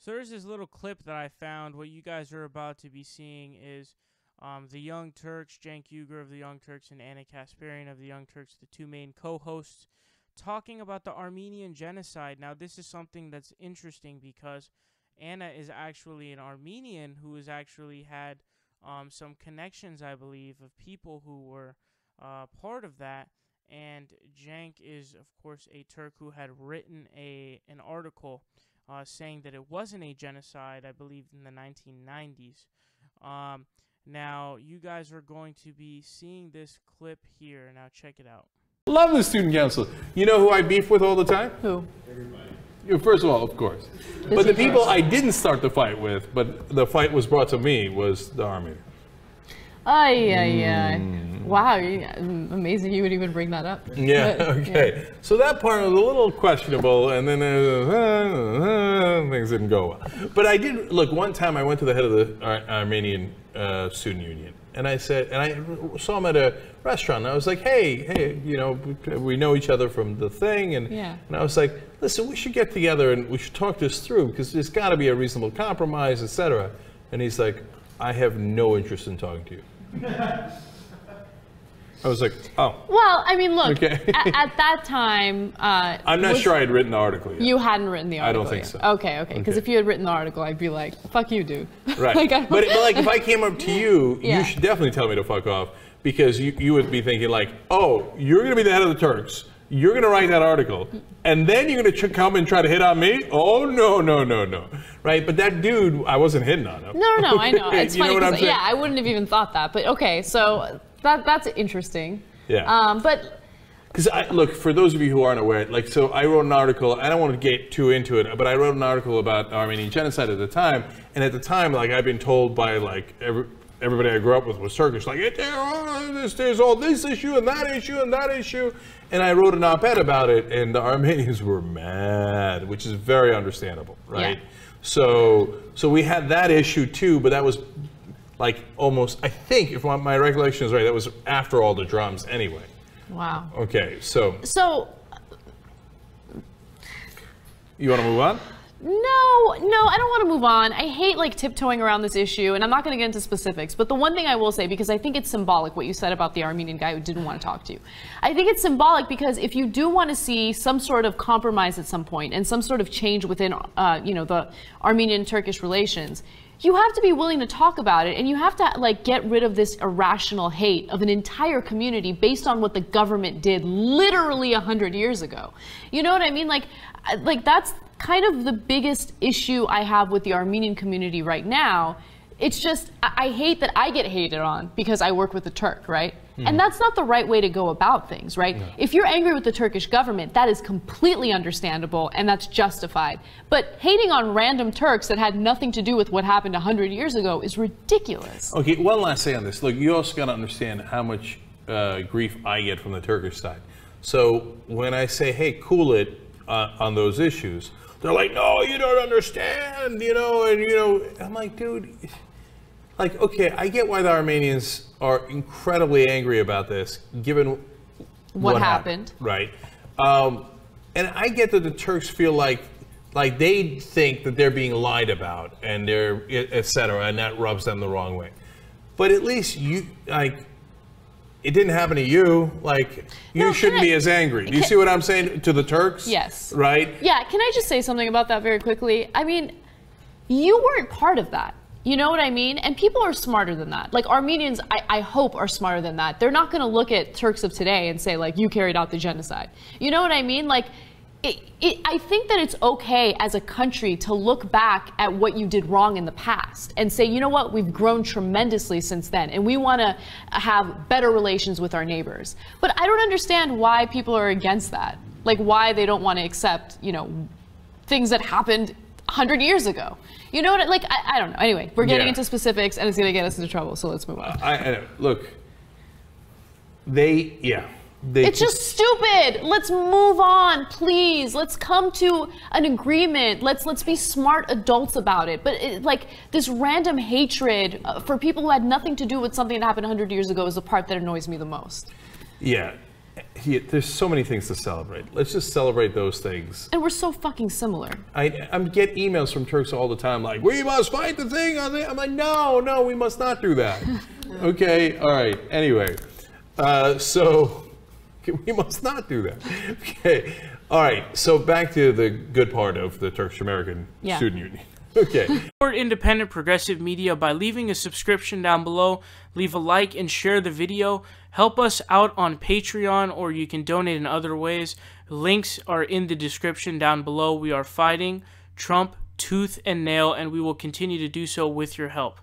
So there's this little clip that I found. What you guys are about to be seeing is the Young Turks, Cenk Uygur of the Young Turks and Anna Kasparian of the Young Turks, the two main co-hosts, talking about the Armenian genocide. Now, this is something that's interesting because Anna is actually an Armenian who has actually had some connections, I believe, of people who were part of that. And Cenk is, of course, a Turk who had written an article saying that it wasn't a genocide, I believe, in the 1990s. Now, you guys are going to be seeing this clip here. Now, check it out. Love the student council. You know who I beef with all the time? Who? Everybody. First of all, of course. But the people I didn't start the fight with, but the fight was brought to me, was the army. Wow, amazing you would even bring that up. Yeah, but, okay. Yeah. So that part was a little questionable, and then things didn't go well. But I did, look, one time I went to the head of the Armenian Student Union, and I said, and I saw him at a restaurant, and I was like, hey, you know, we know each other from the thing, and, and I was like, listen, we should get together and we should talk this through, because there's got to be a reasonable compromise, etc. And he's like, I have no interest in talking to you. I was like, oh. Well, I mean, look, okay. at that time... I'm not sure I had written the article yet. You hadn't written the article I don't think yet. so. Okay. Because if you had written the article, I'd be like, fuck you, dude. Right. like, but like, if I came up to you, you should definitely tell me to fuck off, because you would be thinking like, oh, you're going to be the head of the Turks. You're going to write that article, and then you're going to come and try to hit on me? Oh, no. Right? But that dude, I wasn't hitting on him. No, I know. It's funny because, yeah, I wouldn't have even thought that. But okay, so that's interesting. Yeah. But because look, for those of you who aren't aware, like, so I wrote an article. I don't want to get too into it, but I wrote an article about Armenian genocide at the time, and at the time, like, I've been told by like everybody I grew up with was Turkish, like, there's all this issue and that issue and that issue, and I wrote an op-ed about it, and the Armenians were mad, which is very understandable, right? Yeah. So we had that issue too, but that was like almost, I think, if my recollection is right, that was after all the drums anyway. Wow. Okay, so you want to move on? No, I don't want to move on. I hate like tiptoeing around this issue, and I'm not going to get into specifics, but the one thing I will say, because I think it's symbolic what you said about the Armenian guy who didn't want to talk to you. I think it's symbolic because if you do want to see some sort of compromise at some point and some sort of change within the Armenian-Turkish relations, you have to be willing to talk about it, and you have to like get rid of this irrational hate of an entire community based on what the government did literally 100 years ago. You know what I mean? Like that's kind of the biggest issue I have with the Armenian community right now. It's just, I hate that I get hated on because I work with the Turk, right? Mm-hmm. And that's not the right way to go about things, right? No. If you're angry with the Turkish government, that is completely understandable and that's justified. But hating on random Turks that had nothing to do with what happened 100 years ago is ridiculous. Okay, one last thing on this. Look, you also got to understand how much grief I get from the Turkish side. So when I say, hey, cool it on those issues, they're like, no, you don't understand, I'm like, dude, like, okay, I get why the Armenians are incredibly angry about this, given what happened. Right. And I get that the Turks feel like they think that they're being lied about and they're, et cetera, and that rubs them the wrong way. But at least it didn't happen to you. Like, you shouldn't be as angry. Do you see what I'm saying to the Turks? Yes. Right? Yeah, can I just say something about that very quickly? I mean, you weren't part of that. You know what I mean? And people are smarter than that. Like, Armenians, I hope, are smarter than that. They're not going to look at Turks of today and say, like, you carried out the genocide. You know what I mean? Like, I think that it's okay as a country to look back at what you did wrong in the past and say, you know what, we've grown tremendously since then and we want to have better relations with our neighbors. But I don't understand why people are against that. Like, why they don't want to accept, things that happened 100 years ago. You know what, like, I don't know. Anyway, we're getting into specifics and it's going to get us into trouble, so let's move on. Look, it's just stupid. Let's move on, please. Let's come to an agreement. Let's be smart adults about it. But like this random hatred for people who had nothing to do with something that happened 100 years ago is the part that annoys me the most. Yeah. there's so many things to celebrate. Let's just celebrate those things. And we're so fucking similar. I get emails from Turks all the time like, we must fight the thing on the. I'm like, no, we must not do that. Okay, all right. Anyway, so we must not do that. Okay, all right. So back to the good part of the Turkish American Student Union. Okay. Support independent progressive media by leaving a subscription down below. Leave a like and share the video. Help us out on Patreon, or you can donate in other ways. Links are in the description down below. We are fighting Trump tooth and nail, and we will continue to do so with your help.